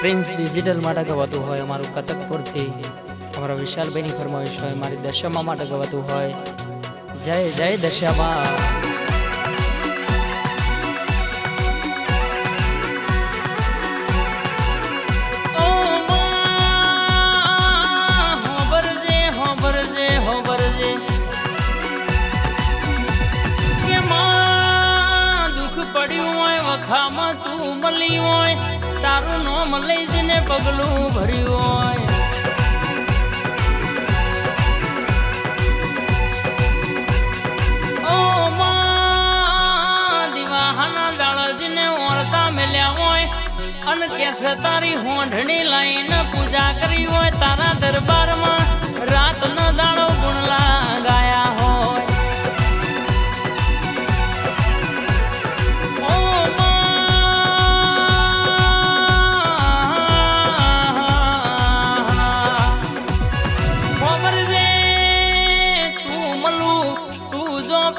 Prince digital માટે ગવાતું હોય, અમારું કતકપુરથી અમારા વિશાલભાઈની ફરમાઈશ હોય, મારી દશામા માટે ગવાતું હોય. જય જય દશામા. ખામાં તું મળી હોય, તારું નોમ લઈ જઈને પગલું ભર્યું હોય. ઓ માં દિવાહાના દાળજીને ઓળતા મેલ્યા હોય અને કેસ તારી હોંઢણી લાઈને પૂજા કરી હોય. તારા દરબારમાં રાત ન દાડો ગુણલા ગાયા હોય.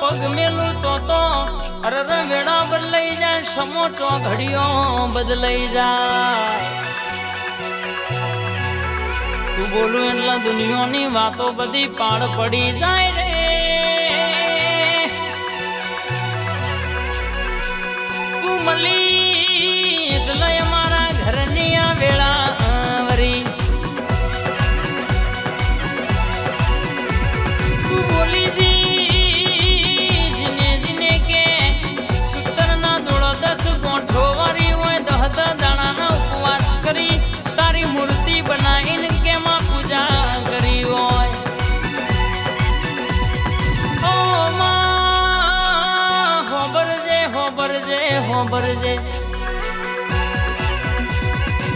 પગ મેલું તો અરર વેડા બદલાઈ જાય, સમોટો ઘડીઓ બદલાઈ જાય. તું બોલું એટલે દુનિયાની વાતો બધી પાડ પડી જાય રે. તું મળી એટલે અમારા ઘરની આ વેળા વરી. તું બોલી જી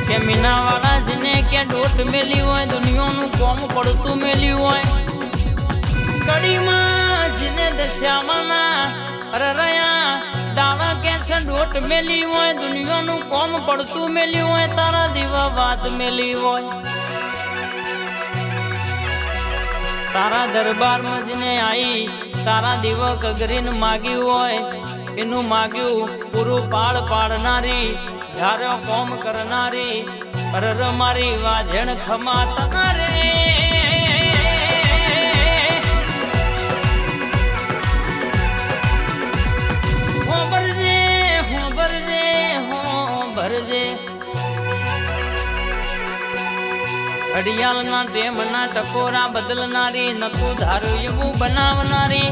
કે મીનાવાળા જને કે ડોટ મેલી હોય, દુનિયાનું કોમ પડતું મેલ્યું હોય. કડીમાં જને દશામાના રયા દાણા કે ડોટ મેલી હોય, દુનિયાનું કોમ પડતું મેલ્યું હોય. તારા દીવા વાત મેલી હોય. તારા દરબારમાં જને આવી તારા દીવા કગરીને માગ્યું હોય, એનું માગ્યું પૂરું પાડનારી, ધારો કોમ કરનારી, અરર મારી વાજણ ખમા તારે. હો ભરજે ઘડિયાળના ટેમના ટકોરા બદલનારી, નતું ધારું એવું બનાવનારી.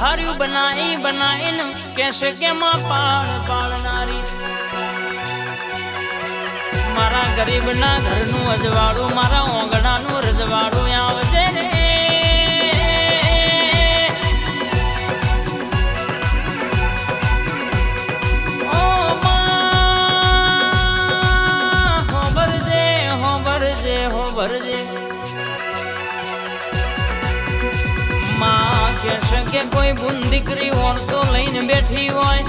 ધાર્યું બનાવીને કેશે કે માં પાળનારી. મારા ગરીબના ઘરનું અજવાળું, મારા ઓગણાનું રજવાડું આવજે રે. ઓ માં હો ભરજે માં કેશે કે કોઈ બુન દીકરી ઓળતો લઈને બેઠી હોય.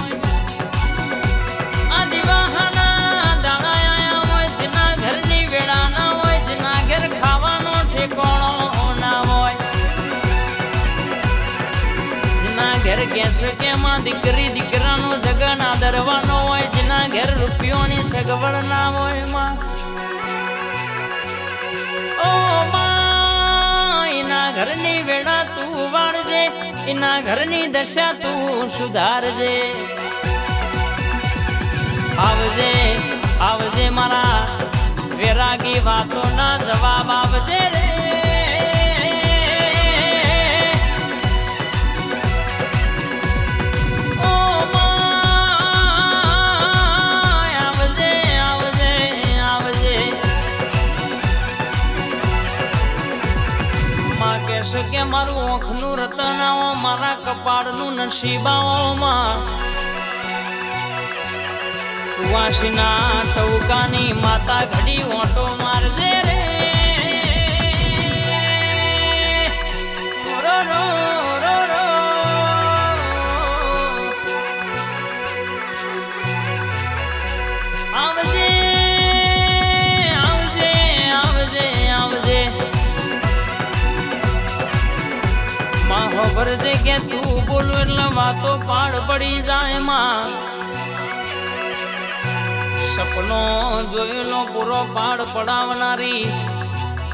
આ દિવાહાના દાડા આયા હોય, જેના ઘરની વેળા ના હોય, જેના ઘર ખાવાનો ઠેકાણો ના હોય. જેના ઘર કેશે કે માં દીકરી દીકરાનો જગન આદરવાનો હોય, જેના ઘર રૂપિયોની સગવડ ના હોય. માં ઓ માં એના ઘરની વેળા તું વાળજે, એના ઘરની દશા તું સુધારજે. આવજે મારા વેરાગી વાતો ના જવાબ આવજે રે. ઓ માં આવજે. માં કહેશે કે મારું ઓખનું રતનાઓ, મારા કપાળનું નસીબાઓમાં વાસીના ટૌકાની માતા ઘડી ઓટો મારજે રે. રો રો રો રો આવજે. કે તું બોલું એટલે વાતો પાડ પડી જાય માં સપનો જોયેલો પૂરો પાડ પડાવનારી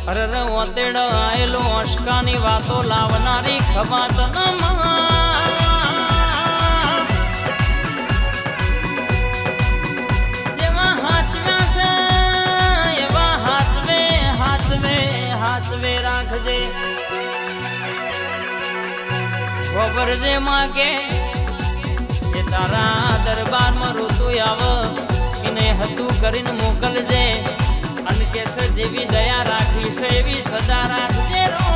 અરે ઓતેડ આયેલો અશકાની વાતો લાવનારી ખબાત જેવા હાચવ્યા છે એવા હાચવે હાચવે હાચવે રાખજે ખબર જે માં કે તારા દરબારમાં ઋતુ આવ એને હતું કરીને મોકલજે અને કેસ જેવી દયા રાખી છે એવી સદા રાખજે રો